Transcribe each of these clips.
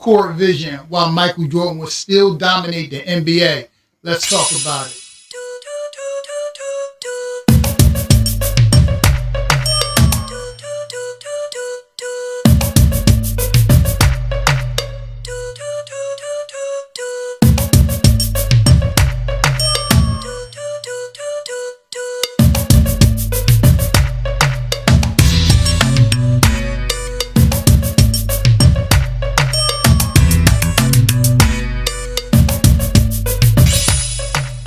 court vision while Michael Jordan would still dominate the NBA? Let's talk about it.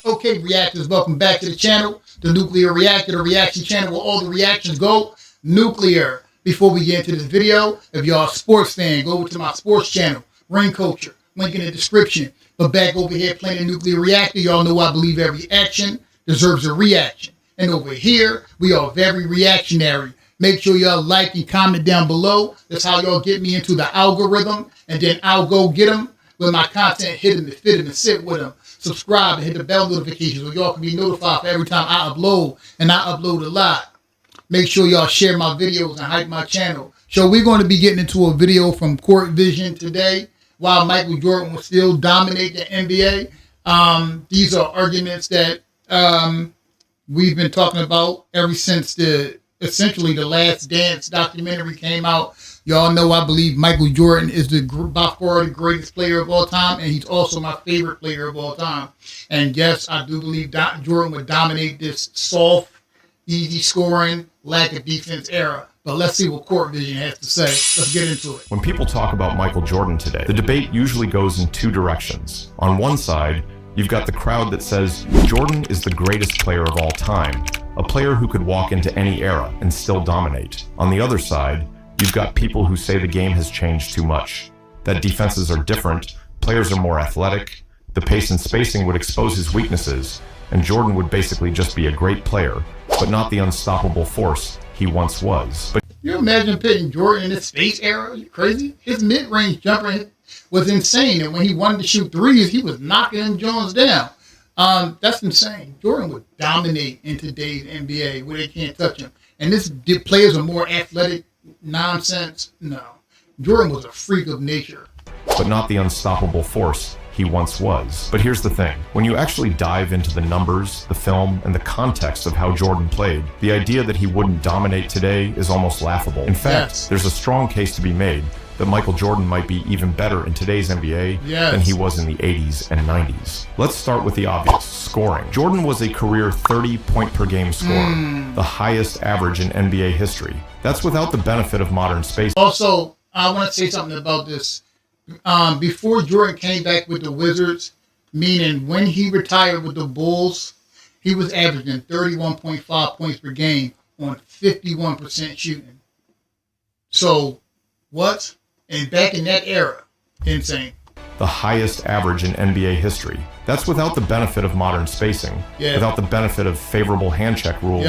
Okay, reactors, welcome back to the channel, the Nuclear Reactor, the reaction channel where all the reactions go nuclear. Before we get into this video, if y'all a sports fan, go over to my sports channel, Ring Culture, link in the description. But back over here playing the Nuclear Reactor, y'all know I believe every action deserves a reaction. And over here, we are very reactionary. Make sure y'all like and comment down below. That's how y'all get me into the algorithm, and then I'll go get them with my content, hit them and fit them and sit with them. Subscribe and hit the bell notifications so y'all can be notified for every time I upload, and I upload a lot. Make sure y'all share my videos and hype my channel. So we're going to be getting into a video from Court Vision today while Michael Jordan will still dominate the NBA. These are arguments that we've been talking about ever since essentially the Last Dance documentary came out. Y'all know I believe Michael Jordan is by far the greatest player of all time, and he's also my favorite player of all time. And yes, I do believe Jordan would dominate this soft, easy scoring, lack of defense era. But let's see what Court Vision has to say. Let's get into it. When people talk about Michael Jordan today, the debate usually goes in two directions. On one side, you've got the crowd that says Jordan is the greatest player of all time, a player who could walk into any era and still dominate. On the other side, you've got people who say the game has changed too much, that defenses are different, players are more athletic, the pace and spacing would expose his weaknesses, and Jordan would basically just be a great player, but not the unstoppable force he once was. But you imagine pitting Jordan in the space era? Are you crazy? His mid-range jumper was insane, and when he wanted to shoot threes, he was knocking Jones down. That's insane. Jordan would dominate in today's NBA where they can't touch him. And the players are more athletic. Nonsense. No. Jordan was a freak of nature. But not the unstoppable force he once was. But here's the thing. When you actually dive into the numbers, the film, and the context of how Jordan played, the idea that he wouldn't dominate today is almost laughable. In fact, There's a strong case to be made that Michael Jordan might be even better in today's NBA than he was in the 80s and 90s. Let's start with the obvious, scoring. Jordan was a career 30-point-per-game scorer, the highest average in NBA history. That's without the benefit of modern space. Also, I want to say something about this. Before Jordan came back with the Wizards, meaning when he retired with the Bulls, he was averaging 31.5 points per game on 51% shooting. So, what? And back in that era, insane. The highest average in NBA history. That's without the benefit of modern spacing, without the benefit of favorable hand check rules,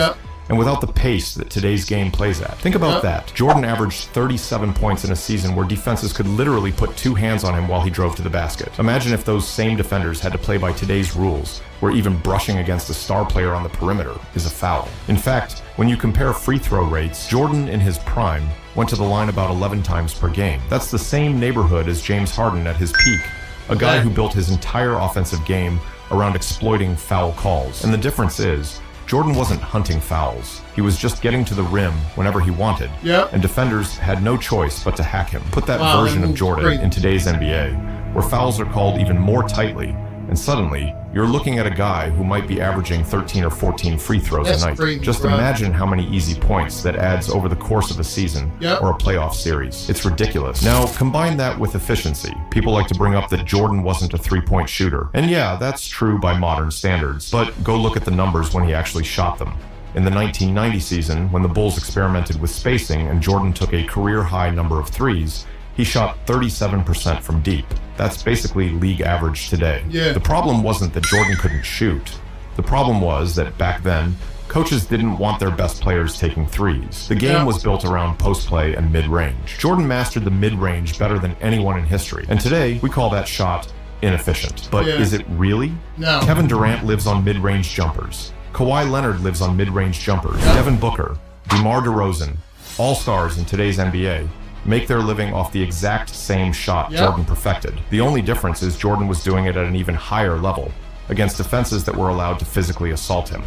and without the pace that today's game plays at. Think about that. Jordan averaged 37 points in a season where defenses could literally put two hands on him while he drove to the basket. Imagine if those same defenders had to play by today's rules, where even brushing against a star player on the perimeter is a foul. In fact, when you compare free throw rates, Jordan in his prime went to the line about 11 times per game. That's the same neighborhood as James Harden at his peak, a guy who built his entire offensive game around exploiting foul calls. And the difference is, Jordan wasn't hunting fouls. He was just getting to the rim whenever he wanted, and defenders had no choice but to hack him. Put that version of Jordan in today's NBA, where fouls are called even more tightly, and suddenly, you're looking at a guy who might be averaging 13 or 14 free throws a night. Just imagine how many easy points that adds over the course of a season or a playoff series. It's ridiculous. Now, combine that with efficiency. People like to bring up that Jordan wasn't a three-point shooter. And yeah, that's true by modern standards, but go look at the numbers when he actually shot them. In the 1990 season, when the Bulls experimented with spacing and Jordan took a career-high number of threes, he shot 37% from deep. That's basically league average today. The problem wasn't that Jordan couldn't shoot. The problem was that back then, coaches didn't want their best players taking threes. The game was built around post play and mid-range. Jordan mastered the mid-range better than anyone in history. And today, we call that shot inefficient. But is it really? No. Kevin Durant lives on mid-range jumpers. Kawhi Leonard lives on mid-range jumpers. Devin Booker, DeMar DeRozan, all stars in today's NBA, make their living off the exact same shot Jordan perfected. The only difference is Jordan was doing it at an even higher level, against defenses that were allowed to physically assault him.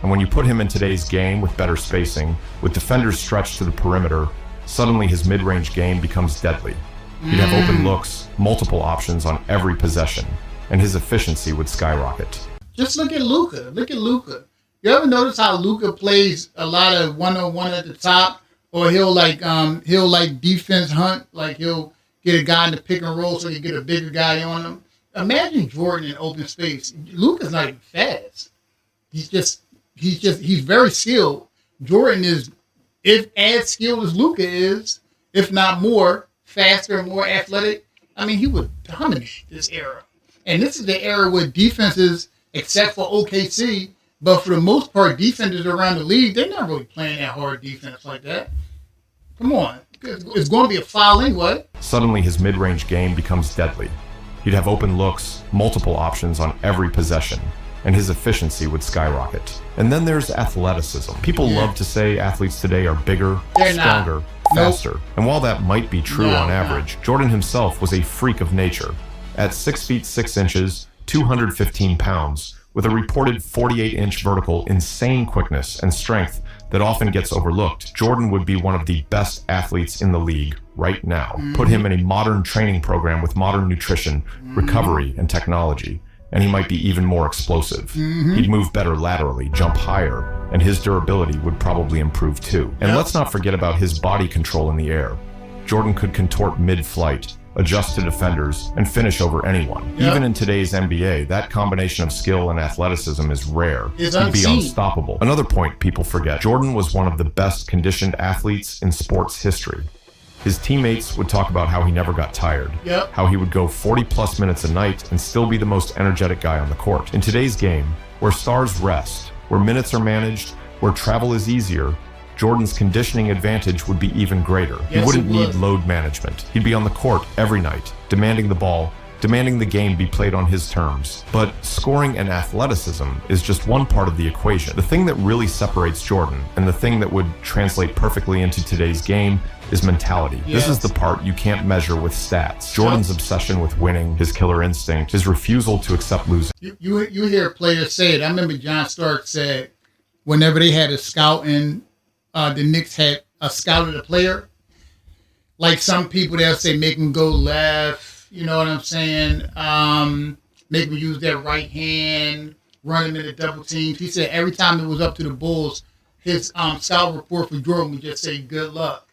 And when you put him in today's game with better spacing, with defenders stretched to the perimeter, suddenly his mid-range game becomes deadly. He'd have open looks, multiple options on every possession, and his efficiency would skyrocket. Just look at Luka. Look at Luka. You ever notice how Luka plays a lot of one-on-one at the top, or he'll defense hunt, like he'll get a guy in the pick and roll so he get a bigger guy on him. Imagine Jordan in open space. Luka's not even fast. He's very skilled. Jordan is as skilled as Luka is, if not more, faster and more athletic. I mean, he would dominate this era. And this is the era where defenses, except for OKC, but for the most part, defenders around the league, they're not really playing that hard defense like that. Come on. It's going to be a foul anyway. Suddenly, his mid-range game becomes deadly. He'd have open looks, multiple options on every possession, and his efficiency would skyrocket. And then there's athleticism. People love to say athletes today are bigger, stronger, faster. And while that might be true on average, Jordan himself was a freak of nature. At 6 feet 6 inches, 215 pounds, with a reported 48-inch vertical, insane quickness and strength that often gets overlooked, Jordan would be one of the best athletes in the league right now. Put him in a modern training program with modern nutrition, recovery, and technology, and he might be even more explosive. He'd move better laterally, jump higher, and his durability would probably improve too. And let's not forget about his body control in the air. Jordan could contort mid-flight, adjust to defenders, and finish over anyone. Even in today's NBA, that combination of skill and athleticism is rare. He'd be unstoppable. Another point people forget, Jordan was one of the best conditioned athletes in sports history. His teammates would talk about how he never got tired, how he would go 40-plus minutes a night and still be the most energetic guy on the court. In today's game, where stars rest, where minutes are managed, where travel is easier, Jordan's conditioning advantage would be even greater. He wouldn't need load management. He'd be on the court every night, demanding the ball, demanding the game be played on his terms. But scoring and athleticism is just one part of the equation. The thing that really separates Jordan, and the thing that would translate perfectly into today's game, is mentality. This is the part you can't measure with stats. Jordan's obsession with winning, his killer instinct, his refusal to accept losing. You hear players say it. I remember John Stark said whenever they had a scout and the Knicks had a scouted a player, like some people, they'll say make him go left, you know what I'm saying? Make him use that right hand, run him into double teams. He said every time it was up to the Bulls, his scout report for Jordan would just say good luck.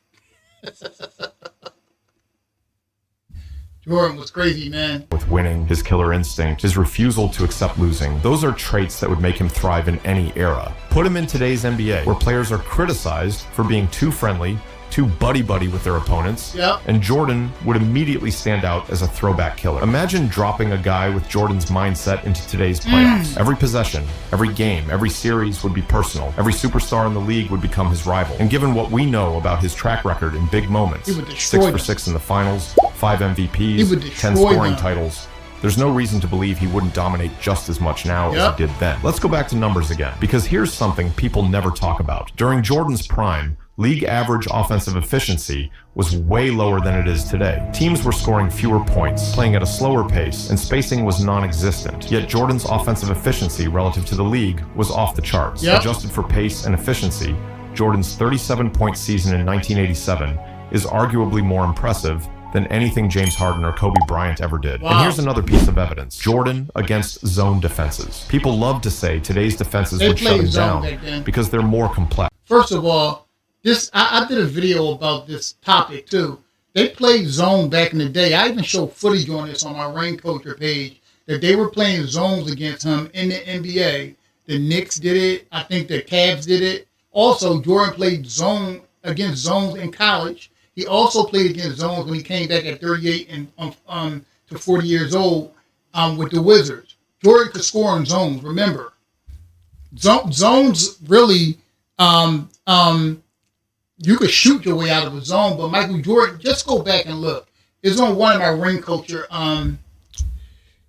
Jordan was crazy, man. With winning, his killer instinct, his refusal to accept losing, those are traits that would make him thrive in any era. Put him in today's NBA, where players are criticized for being too friendly, too buddy-buddy with their opponents, and Jordan would immediately stand out as a throwback killer. Imagine dropping a guy with Jordan's mindset into today's playoffs. Every possession, every game, every series would be personal. Every superstar in the league would become his rival. And given what we know about his track record in big moments, 6 for 6 in the finals, 5 MVPs, 10 scoring titles, there's no reason to believe he wouldn't dominate just as much now as he did then. Let's go back to numbers again, because here's something people never talk about. During Jordan's prime, league average offensive efficiency was way lower than it is today. Teams were scoring fewer points, playing at a slower pace, and spacing was non-existent. Yet Jordan's offensive efficiency relative to the league was off the charts. Adjusted for pace and efficiency, Jordan's 37-point season in 1987 is arguably more impressive than anything James Harden or Kobe Bryant ever did. And here's another piece of evidence. Jordan against zone defenses. People love to say today's defenses would shut him down because they're more complex. First of all, I did a video about this topic too. They played zone back in the day. I even showed footage on this on my Rain Culture page that they were playing zones against him in the NBA. The Knicks did it. I think the Cavs did it. Also, Jordan played zone against zones in college. He also played against zones when he came back at 38 and to 40 years old with the Wizards. Jordan could score in zones. Remember, zones really. You could shoot your way out of a zone, but Michael Jordan, just go back and look. It's on one of my Ring Culture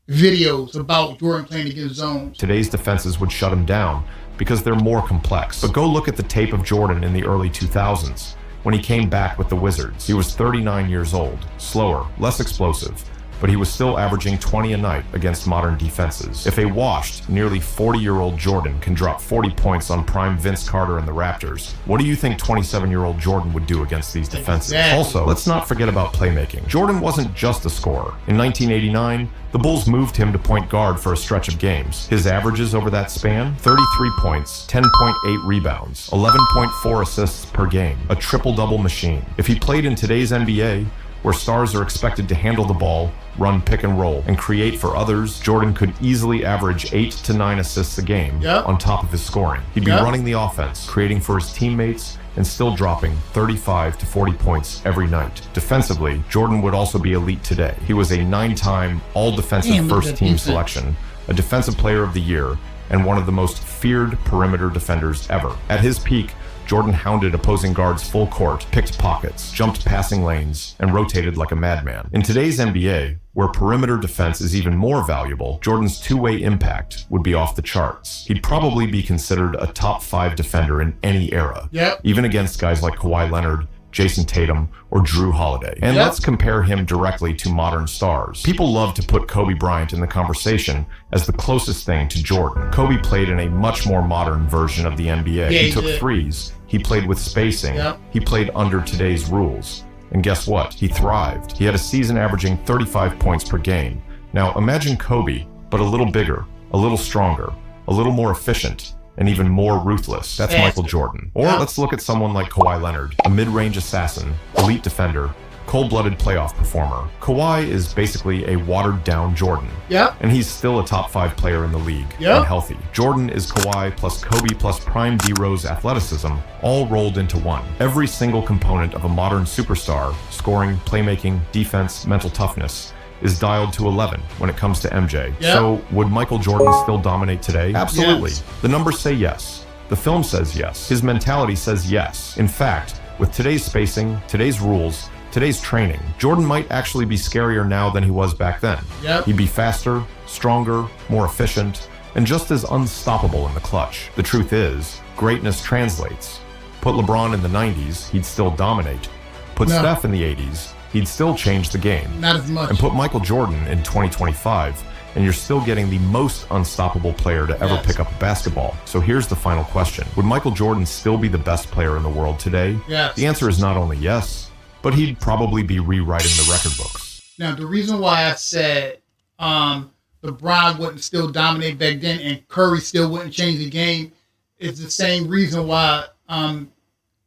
videos about Jordan playing against zones. Today's defenses would shut him down because they're more complex. But go look at the tape of Jordan in the early 2000s, when he came back with the Wizards. He was 39 years old, slower, less explosive, but he was still averaging 20 a night against modern defenses. If a washed, nearly 40-year-old Jordan can drop 40 points on prime Vince Carter and the Raptors, what do you think 27-year-old Jordan would do against these defenses? Exactly. Also, let's not forget about playmaking. Jordan wasn't just a scorer. In 1989, the Bulls moved him to point guard for a stretch of games. His averages over that span, 33 points, 10.8 rebounds, 11.4 assists per game, a triple-double machine. If he played in today's NBA, where stars are expected to handle the ball, run pick and roll, and create for others, Jordan could easily average 8 to 9 assists a game on top of his scoring. He'd be running the offense, creating for his teammates, and still dropping 35 to 40 points every night. Defensively, Jordan would also be elite today. He was a 9-time all-defensive first-team selection, a Defensive Player of the Year, and one of the most feared perimeter defenders ever. At his peak, Jordan hounded opposing guards full court, picked pockets, jumped passing lanes, and rotated like a madman. In today's NBA, where perimeter defense is even more valuable, Jordan's two-way impact would be off the charts. He'd probably be considered a top 5 defender in any era, even against guys like Kawhi Leonard, Jason Tatum, or Drew Holiday. And let's compare him directly to modern stars. People love to put Kobe Bryant in the conversation as the closest thing to Jordan. Kobe played in a much more modern version of the NBA. He took threes. He played with spacing. He played under today's rules. And guess what? He thrived. He had a season averaging 35 points per game. Now imagine Kobe, but a little bigger, a little stronger, a little more efficient, and even more ruthless. That's Michael Jordan. Or let's look at someone like Kawhi Leonard, a mid-range assassin, elite defender, cold-blooded playoff performer. Kawhi is basically a watered-down Jordan. And he's still a top 5 player in the league and healthy. Jordan is Kawhi plus Kobe plus prime D-Rose athleticism all rolled into one. Every single component of a modern superstar, scoring, playmaking, defense, mental toughness, is dialed to 11 when it comes to MJ. So would Michael Jordan still dominate today? Absolutely. The numbers say yes. The film says yes. His mentality says yes. In fact, with today's spacing, today's rules, today's training, Jordan might actually be scarier now than he was back then. He'd be faster, stronger, more efficient, and just as unstoppable in the clutch. The truth is, greatness translates. Put LeBron in the 90s, he'd still dominate. Put Steph in the 80s, he'd still change the game. Not as much. And put Michael Jordan in 2025, and you're still getting the most unstoppable player to ever pick up a basketball. So here's the final question. Would Michael Jordan still be the best player in the world today? The answer is not only yes, but he'd probably be rewriting the record books. Now, the reason why I said LeBron wouldn't still dominate back then and Curry still wouldn't change the game is the same reason why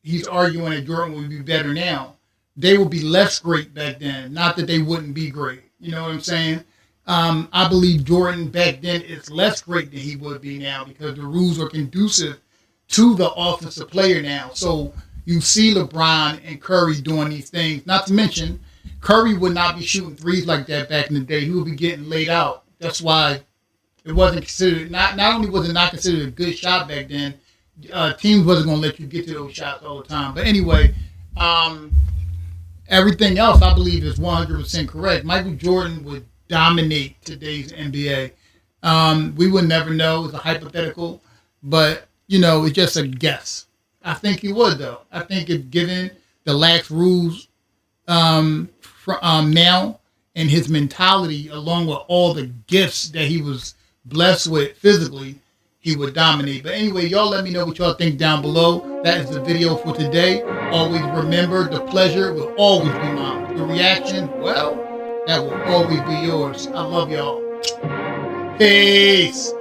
he's arguing that Jordan would be better now. They would be less great back then. Not that they wouldn't be great. You know what I'm saying? I believe Jordan back then is less great than he would be now because the rules are conducive to the offensive player now. So you see LeBron and Curry doing these things. Not to mention, Curry would not be shooting threes like that back in the day. He would be getting laid out. That's why it wasn't considered, not only was it not considered a good shot back then, teams wasn't going to let you get to those shots all the time. But anyway, everything else I believe is 100% correct. Michael Jordan would dominate today's NBA. We would never know. It's a hypothetical. But, it's just a guess. I think he would, though. I think if given the lax rules now and his mentality, along with all the gifts that he was blessed with physically, he would dominate. But anyway, y'all let me know what y'all think down below. That is the video for today. Always remember, the pleasure will always be mine. The reaction, well, that will always be yours. I love y'all. Peace.